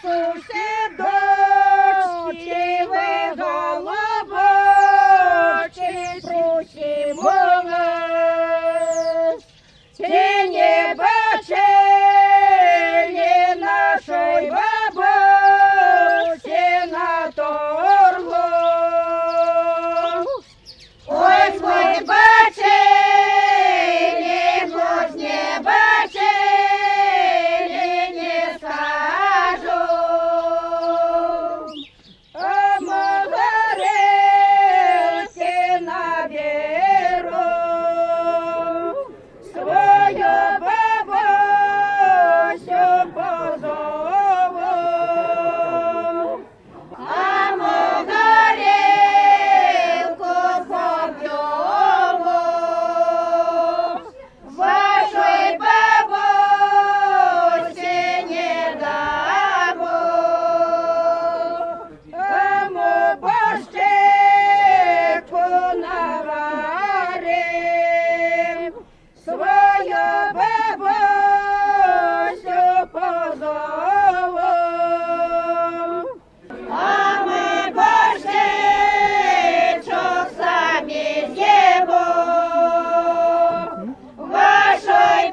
Пасуся, дочки, ви голубочки, просимо вас. Ті не бачили нашої бабусі на торгу. Ось ви бачили, хоч не бачили, не скажу. А могорелки наберу, свою бабусю позову. А могорелку поп'ємо, вашій бабусі не дамо. А ми борщику наварим, свою бабусю позову. А ми борщичок самі з'їмо, вашій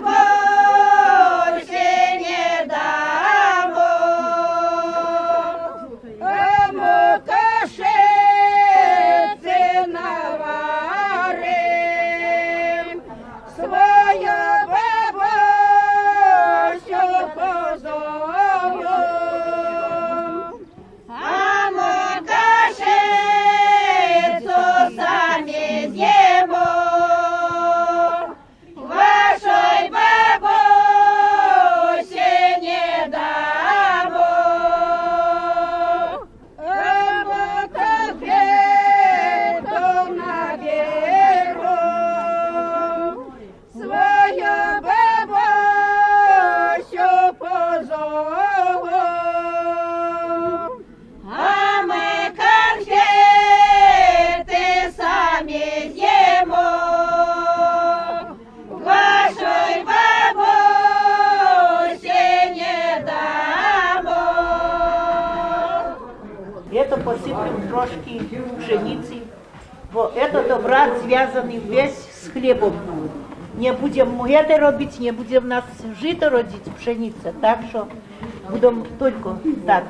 бабусі не дамо. А ми кашиці наварим, свою бабусю позову. А ми кашицю самі з'їмо, вашій бабусі не дамо. А ми конфету наберу, свою бабусю позову. А ми конфети самі з'їмо, вашій бабусі не дамо. Это посыплем трошки пшеницы, бо этот обряд зв'язаний весь з хлібом. Не будемо это робити, не будемо нас жито родити, пшениця, так що будемо тільки так.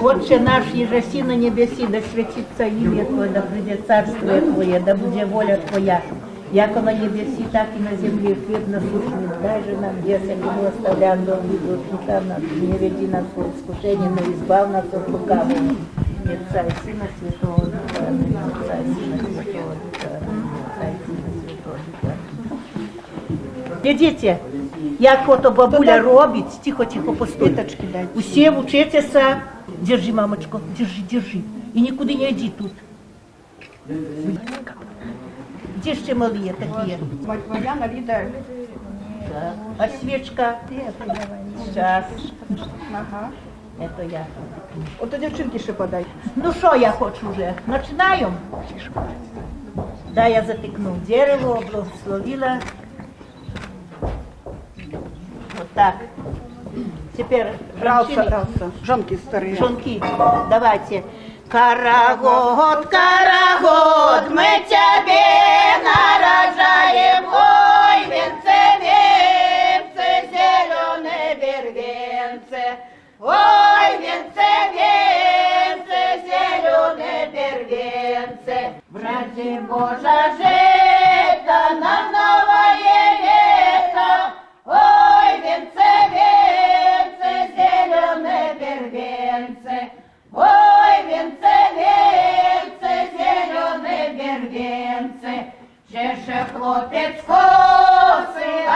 Отче наш, єжеси на небесі, да святиться ім'я Твоє, да прийде царство Твоє, да буде воля Твоя, яко на небесі, так і на землі. Хліб насущний дай же нам днес, як мы оставляем долги должникам нашим, не веди нас в искушение, но избав нас от лукавого. И Отца и Сына Святого Духа, Аминь. Отца и Сына Святого Духа, Аминь. Отца и Сына Святого Духа. Глядите, як ото бабуля робить, тихо-тихо постой. Усі вчитеся. Держи, мамочко, держи, держи. І нікуди не йди тут. Где ще малі такі? Мар'яна, Ліда. Так. А свічка? Сейчас. Ага. Это я. Ото дівчинки ще подай. Ну що я хочу вже? Починаємо? Да, я затикну дерево, благословила. Вот так. Теперь Ралса. Жонки старі. Жонки, давайте. Карагод, карагод, мы тебе нарожаем, ой, венце, венце, зеленые вервенце, ой, венце, венце, зеленые вервенце. Братья Божа жито на новое лето, ой, венце, венце, зеленые вервенце. Ой, венце, венце, зеленые вервенцы, чеше хлопец косы, а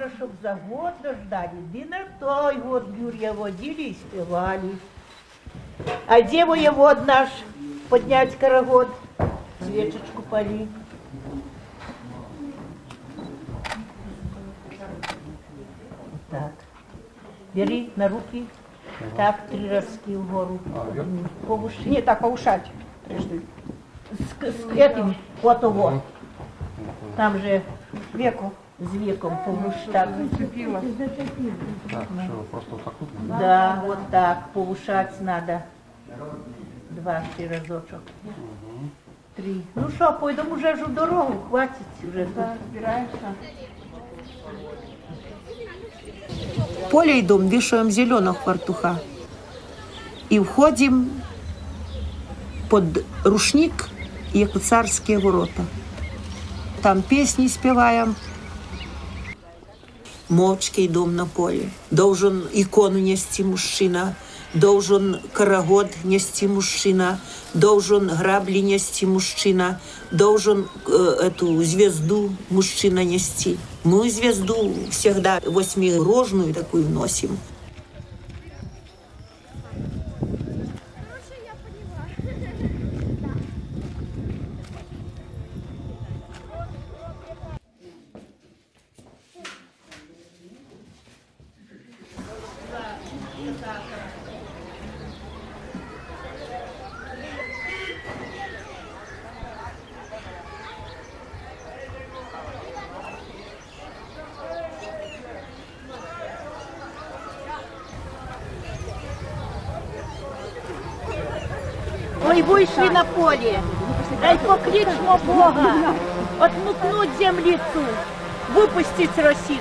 Боже, щоб за год дождали. И на той год Юрия водили и спевали. А где воевод наш поднять карагод? Свечечку пали. Так. Бери на руки. Так, 3 разки вгору. Повыше. Не, так, поушать. Трижды. С этим, вот его. Там же Веку. с веком повыше. Так. Зацепила. Так, что, просто вот так вот? Да, вот так. Повышать надо. 2-3 разочек. 3. Ну что, пойдем уже в дорогу, хватит уже. Да, разбираемся. Поле и дом вешаем зеленого фартуха. И входим под рушник и царские ворота. Там песни спеваем. Мовчки йдем на поле. Должен икону нести мужчина, должен карагод нести мужчина, должен грабли нести мужчина, должен эту звезду мужчина нести. Мы звезду всегда восьмирожную такую носим. Ой, вышли на поле, дай покличмо Бога, отмукнуть землицу, выпустить росицу.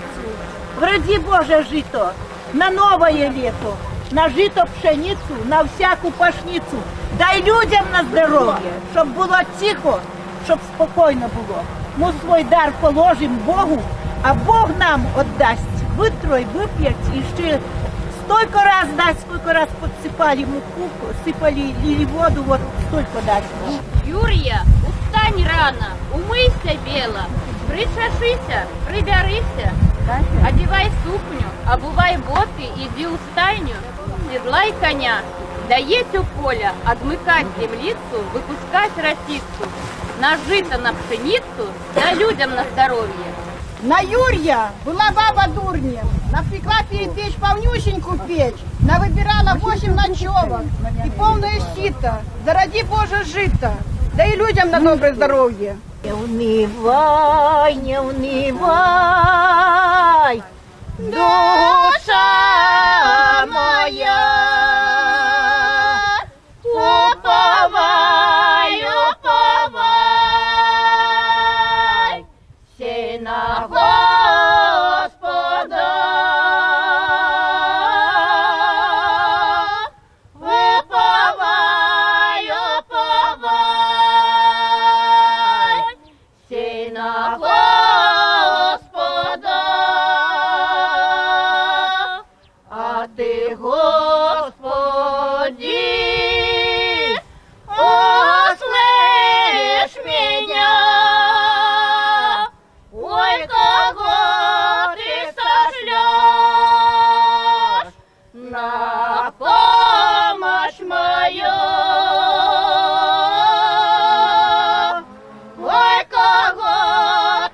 Вроди Боже жито, на новое лето, на жито пшеницу, на всяку пашницу. Дай людям на здоров'я, щоб було тихо, щоб спокійно було. Ми свій дар положим Богу, а Бог нам віддасть витрой, вип'ять і ще столько раз дасть, сколько раз подсыпали муку, сыпали или воду, вот столько даст. Юрія, устань рано, умийся бело, причешися, прибярися, одевай сукню, обувай боты, иди у стайню, седлай коня, доедь у поля, отмыкать землицу, выпускать росицу, на жито, на пшеницу, да людям на здоровье. На Юрия была баба дурня. Напекла перепечь полнющенькую печь. Навыбирала 8 ночевок и полное сито. Заради Боже жито. Да и людям на доброе здоровье. Не унывай, не унывай, душа моя, уповай, уповай, все на Господа, уповай, уповай, все на Господа, а ты, Господи, услышь меня. Ой, кого ты сошлешь на помощь мою? Ой, кого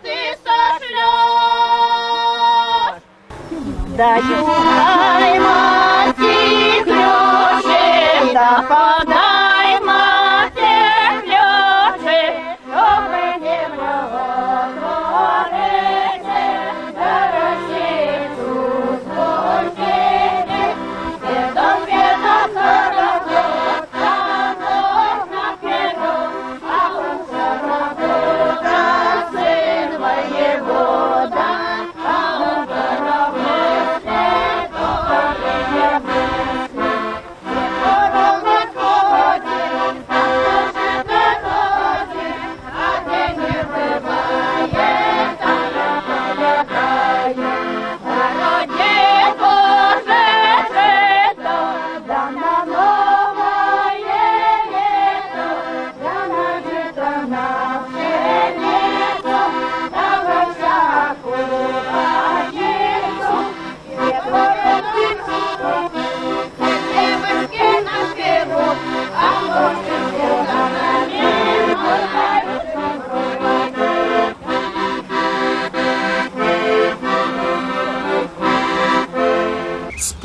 ты сошлешь? Даю мать ключи, да подай мать ключи, чтобы не благотворите, да росицу спустите, светом светом сороков, сороков наперед, а он сорока сын воевода, а он сорока свет, то не мысли.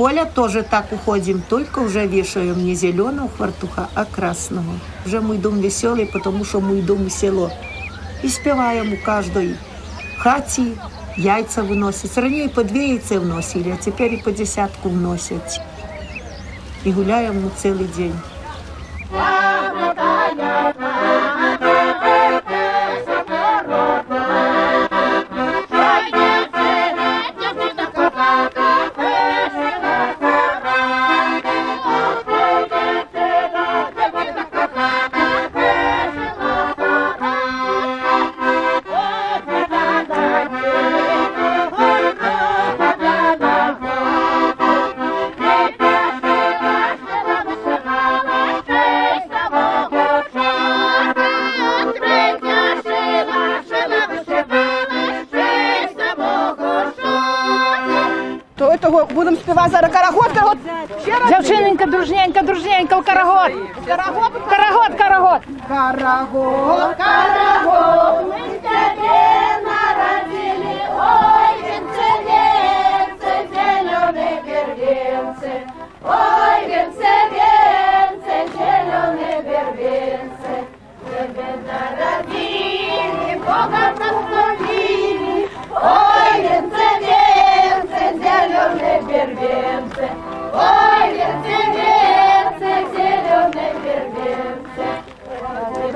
поля тоже так уходим, только уже вешаем не зеленого хвартуха, а красного. Вже мій дом веселий, тому що мій дом село. І співаємо у кожній хаті, яйця виносять. Раніше по 2 яйця вносили, а тепер і по 10 вносять. І гуляємо цілий день. То этого будемо співати зараз карагод, карагод. Дівчиненька, дружненька, дружненька, у карагод. Карагод, Карагод, карагод. карагод, карагод. Мы тебе народили, ой, венце, венце, зеленые первенцы. Ой, венце, венце, зеленые первенцы. Тебе народили, Бога насловили. Ой, венце, венце, зеленые первенцы. Ой, венце, венце, зеленые первенцы.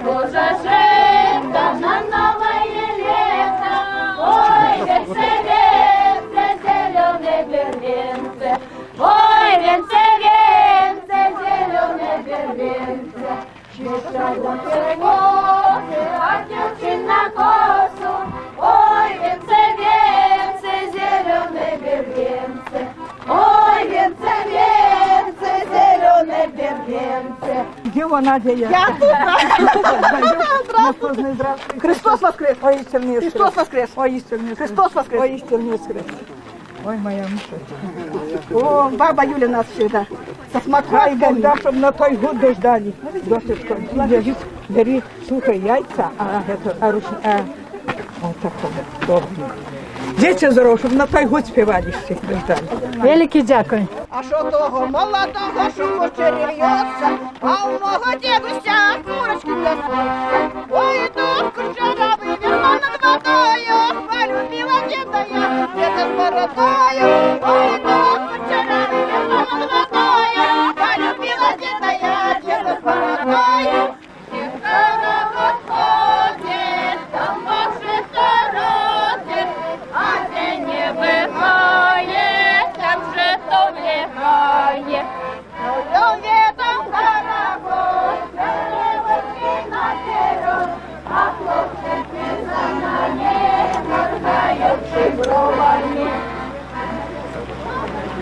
Божа жена на новое лето. Ой, венце, венце, зеленые первенцы. Ой, венце, венце, зеленые первенцы. Чешала косы, а девчина косу. Ой, венце, венце, зеленые первенцы. Ой, венце, венце, зеленые первенцы. Где вона, де я? Я тут. Здравствуйте. Христос воскрес! Воистину не Христос воскрес! Воистину не Христос воскрес! Воистину не воскрес. Ой, моя муша. О, баба Юля нас всегда со Хай смаколиками. Богда, щоб на той год дождали. Досочка, бери сухе яйця, вот такое, добре. Діти здорові, щоб на той год співали ще дождали. Великий дякую. А що того молодого, що кучерів'ється, а у мого дідуся курочки м'ясо. Ой, тут кучерявий вірно над водою, полюбила діда я, діда з бородою. Ой, тут кучерявий вірно над водою, полюбила діда я, діда з бородою. Дівчата ходить, там Боже сторонить, а де не бігає, там же то влягає. Ну, літом карагод, переводки на перо, а хлопчики за нами, моргаючи бровами.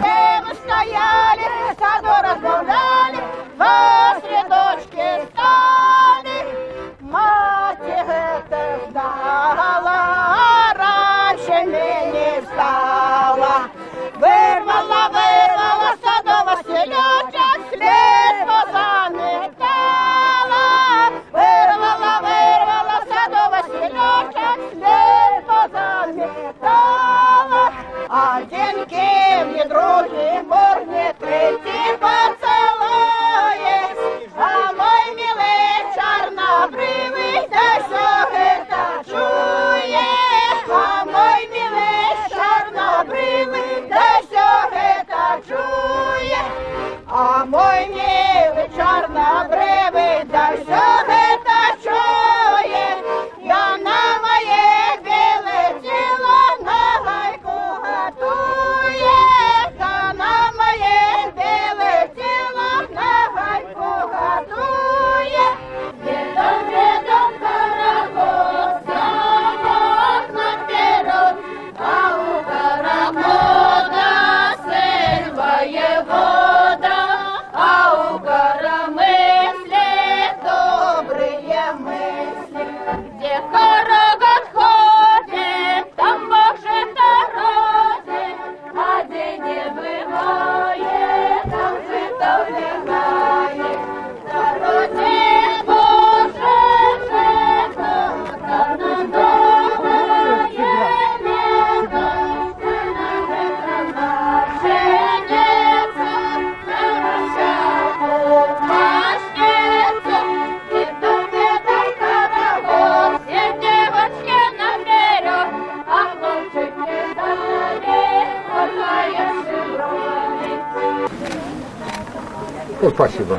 Мы стояли, саду разбавляли, возле дочки стали. Мать это ждала, раньше меня встала. Вырвала, вырвала садова селёчек, слепо заметала. Вырвала, вырвала садова селёчек, слепо заметала. Один кивни, другий моргни, третий поцелует. А мой милый чорнобривий, да всё это чует. А мой милый чорнобривий, да всё это чует. А мой милый чорнобривий, да всё это чует. Я на моє біле тіло на гайку готує. Я на моє біле Ну, спасибо.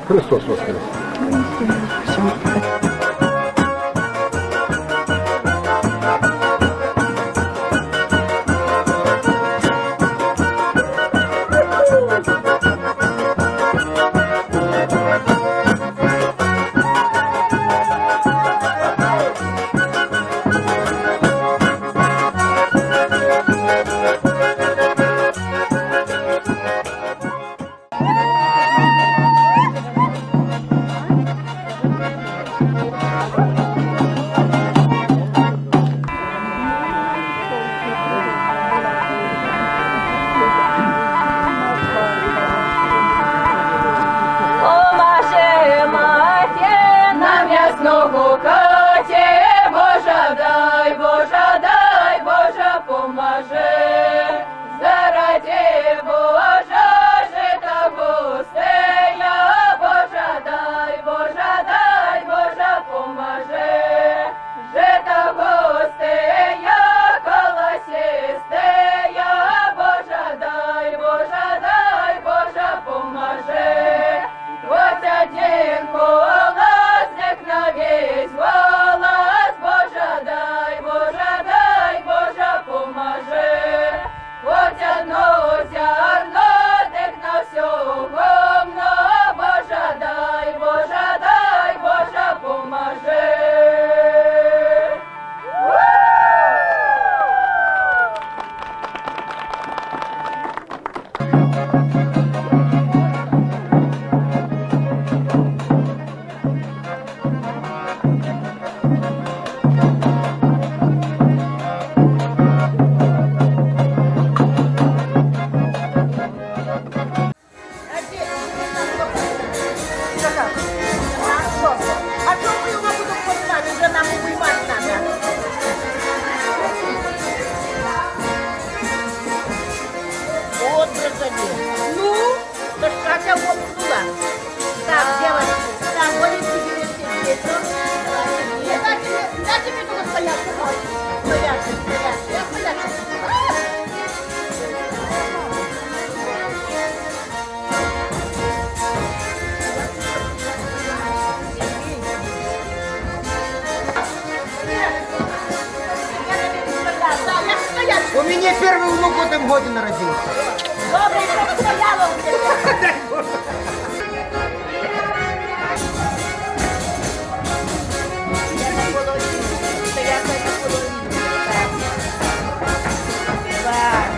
Христос воскрес. Поможе мати нам ясного Каті, Божа дай, Божа поможе. Заради Божа жита густея, Божа дай, Божа поможе. Жита густея, колосистея, Божа дай, Божа поможе. Вот один колосник на весь голос, Божа дай, Божа поможе. Вот одно зерно, так на всю гумно, Божа дай, Божа поможе. А что мы его будем понимать? Уже нам убивать надо. Вот, бросали. Ну? То ж Катя лопнула. Так, девочки, так, будете себе сидеть. Я тебе туда стоять. Стоять. Я стоять. У меня первый внук в этом году народился. Добре, щоб стояло у тебе. Я на половину, стояти на половину. Так.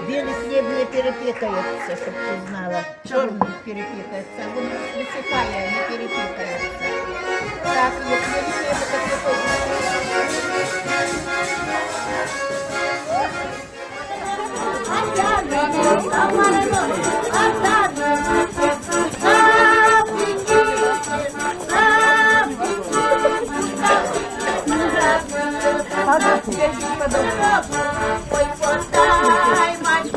Белый хлеб не перепекается, чтобы ты знала. Черный перепекается, он высыхая, не перепекается. Так, вот белый хлеб это Ой, подай, мать,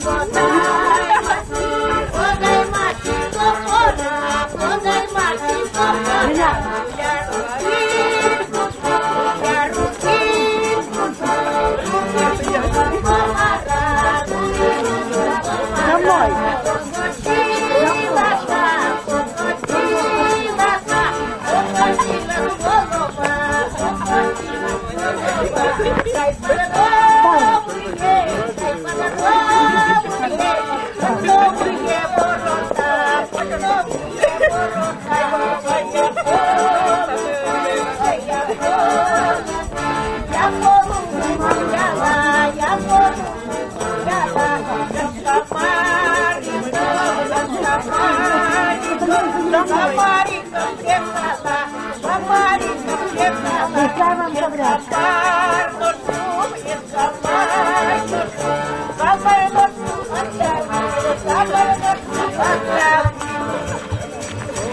подай, мать, Самая